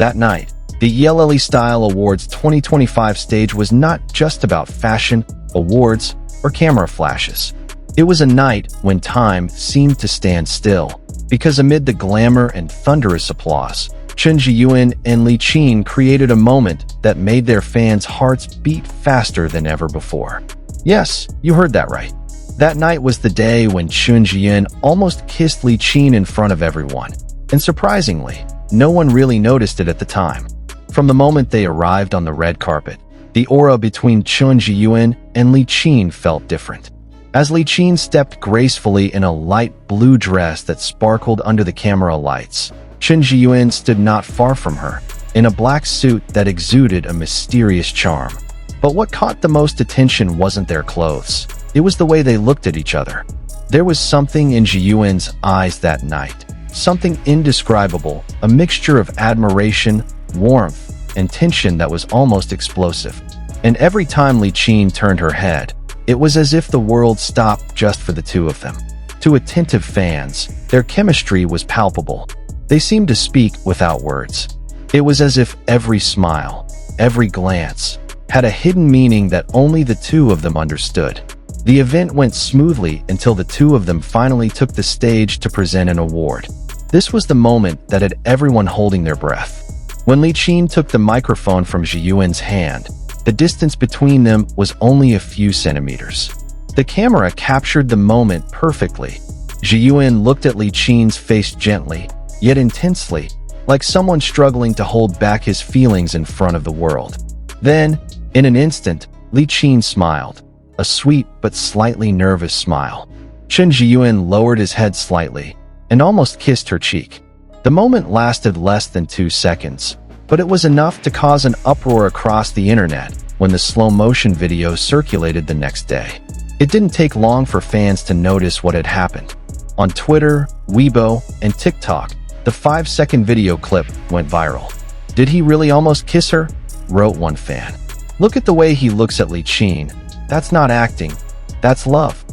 That night, the ELLE Style Awards 2025 stage was not just about fashion, awards, or camera flashes. It was a night when time seemed to stand still, because amid the glamour and thunderous applause, Chen Zheyuan and Li Qin created a moment that made their fans' hearts beat faster than ever before. Yes, you heard that right. That night was the day when Chen Zheyuan almost kissed Li Qin in front of everyone, and surprisingly, no one really noticed it at the time. From the moment they arrived on the red carpet, the aura between Chen Zheyuan and Li Qin felt different. As Li Qin stepped gracefully in a light blue dress that sparkled under the camera lights, Chen Zheyuan stood not far from her, in a black suit that exuded a mysterious charm. But what caught the most attention wasn't their clothes. It was the way they looked at each other. There was something in Zheyuan's eyes that night, something indescribable, a mixture of admiration, warmth, and tension that was almost explosive. And every time Li Qin turned her head, it was as if the world stopped just for the two of them. To attentive fans, their chemistry was palpable. They seemed to speak without words. It was as if every smile, every glance, had a hidden meaning that only the two of them understood. The event went smoothly until the two of them finally took the stage to present an award. This was the moment that had everyone holding their breath. When Li Qin took the microphone from Zheyuan's hand, the distance between them was only a few centimeters. The camera captured the moment perfectly. Zheyuan looked at Li Qin's face gently, yet intensely, like someone struggling to hold back his feelings in front of the world. Then, in an instant, Li Qin smiled, a sweet but slightly nervous smile. Chen Zheyuan lowered his head slightly and almost kissed her cheek. The moment lasted less than 2 seconds, but it was enough to cause an uproar across the internet when the slow-motion video circulated the next day. It didn't take long for fans to notice what had happened. On Twitter, Weibo, and TikTok, the 5-second video clip went viral. "Did he really almost kiss her?" wrote one fan. "Look at the way he looks at Li Qin. That's not acting, that's love,"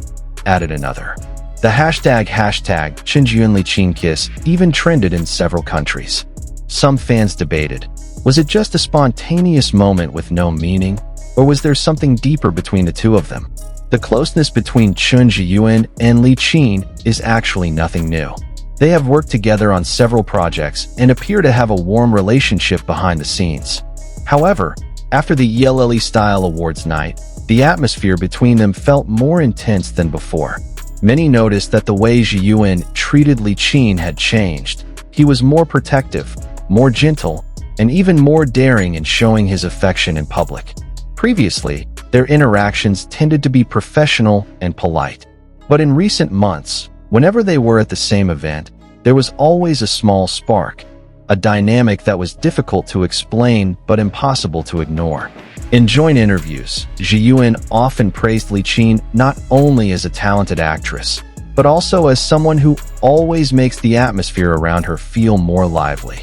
added another. The hashtag Chen Zheyuan Li Qin kiss even trended in several countries. Some fans debated, was it just a spontaneous moment with no meaning, or was there something deeper between the two of them? The closeness between Chen Zheyuan and Li Qin is actually nothing new. They have worked together on several projects and appear to have a warm relationship behind the scenes. However, after the ELLE Style Awards night, the atmosphere between them felt more intense than before. Many noticed that the way Zheyuan treated Li Qin had changed. He was more protective, more gentle, and even more daring in showing his affection in public. Previously, their interactions tended to be professional and polite. But in recent months, whenever they were at the same event, there was always a small spark, a dynamic that was difficult to explain but impossible to ignore. In joint interviews, Zheyuan often praised Li Qin not only as a talented actress, but also as someone who always makes the atmosphere around her feel more lively.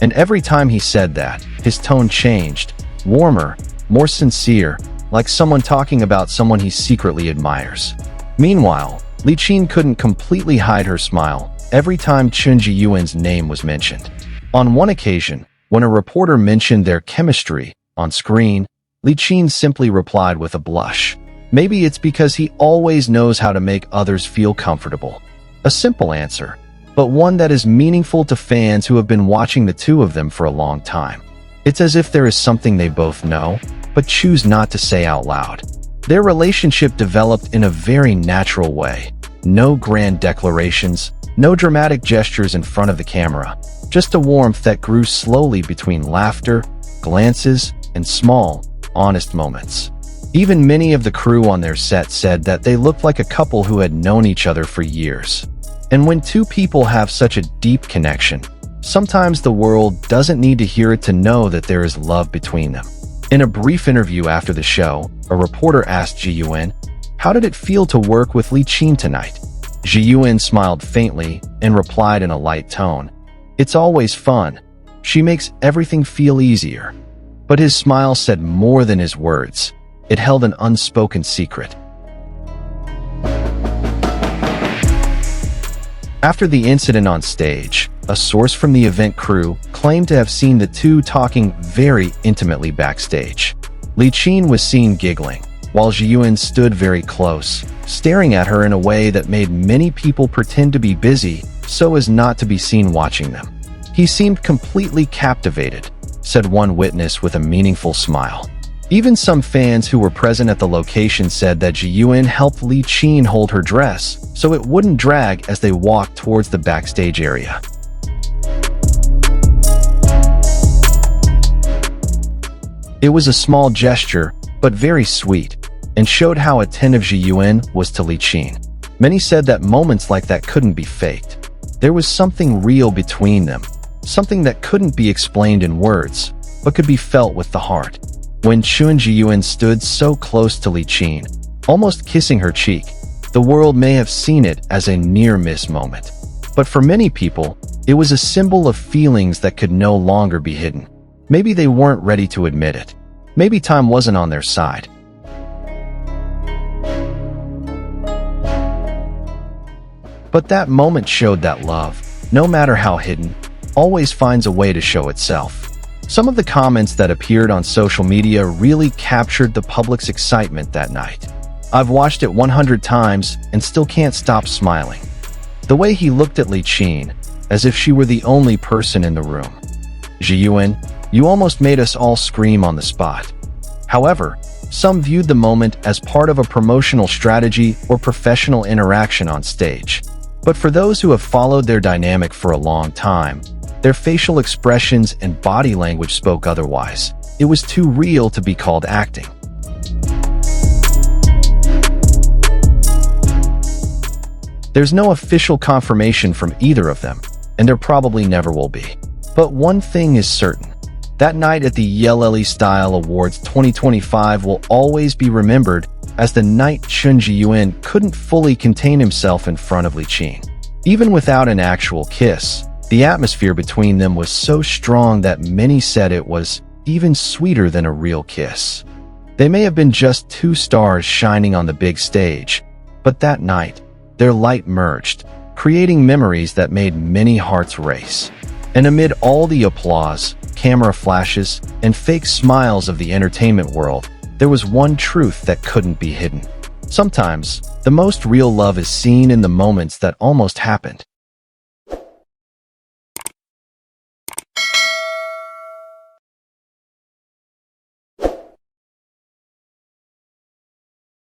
And every time he said that, his tone changed, warmer, more sincere, like someone talking about someone he secretly admires. Meanwhile, Li Qin couldn't completely hide her smile every time Chen Zheyuan's name was mentioned. On one occasion, when a reporter mentioned their chemistry on screen, Li Qin simply replied with a blush. Maybe it's because he always knows how to make others feel comfortable. A simple answer, but one that is meaningful to fans who have been watching the two of them for a long time. It's as if there is something they both know, but choose not to say out loud. Their relationship developed in a very natural way. No grand declarations, no dramatic gestures in front of the camera, just a warmth that grew slowly between laughter, glances, and small, honest moments. Even many of the crew on their set said that they looked like a couple who had known each other for years. And when two people have such a deep connection, sometimes the world doesn't need to hear it to know that there is love between them. In a brief interview after the show, a reporter asked Zheyuan, "How did it feel to work with Li Qin tonight?" Zheyuan smiled faintly and replied in a light tone, "It's always fun. She makes everything feel easier." But his smile said more than his words. It held an unspoken secret. After the incident on stage, A source from the event crew claimed to have seen the two talking very intimately backstage. Li Qin was seen giggling, while Zheyuan stood very close, staring at her in a way that made many people pretend to be busy so as not to be seen watching them. "He seemed completely captivated," said one witness with a meaningful smile. Even some fans who were present at the location said that Zheyuan helped Li Qin hold her dress so it wouldn't drag as they walked towards the backstage area. It was a small gesture, but very sweet, and showed how attentive Zheyuan was to Li Qin. Many said that moments like that couldn't be faked. There was something real between them, something that couldn't be explained in words, but could be felt with the heart. When Chen Zheyuan stood so close to Li Qin, almost kissing her cheek, the world may have seen it as a near-miss moment. But for many people, it was a symbol of feelings that could no longer be hidden. Maybe they weren't ready to admit it. Maybe time wasn't on their side. But that moment showed that love, no matter how hidden, always finds a way to show itself. Some of the comments that appeared on social media really captured the public's excitement that night. "I've watched it 100 times and still can't stop smiling." The way he looked at Li Qin, as if she were the only person in the room. "Zheyuan, you almost made us all scream on the spot." However, some viewed the moment as part of a promotional strategy or professional interaction on stage. But for those who have followed their dynamic for a long time, their facial expressions and body language spoke otherwise. It was too real to be called acting. There's no official confirmation from either of them, and there probably never will be. But one thing is certain. That night at the ELLE Style Awards 2025 will always be remembered as the night Chen Zheyuan couldn't fully contain himself in front of Li Qin. Even without an actual kiss, the atmosphere between them was so strong that many said it was even sweeter than a real kiss. They may have been just two stars shining on the big stage, but that night, their light merged, creating memories that made many hearts race. And amid all the applause, camera flashes, and fake smiles of the entertainment world, there was one truth that couldn't be hidden. Sometimes, the most real love is seen in the moments that almost happened.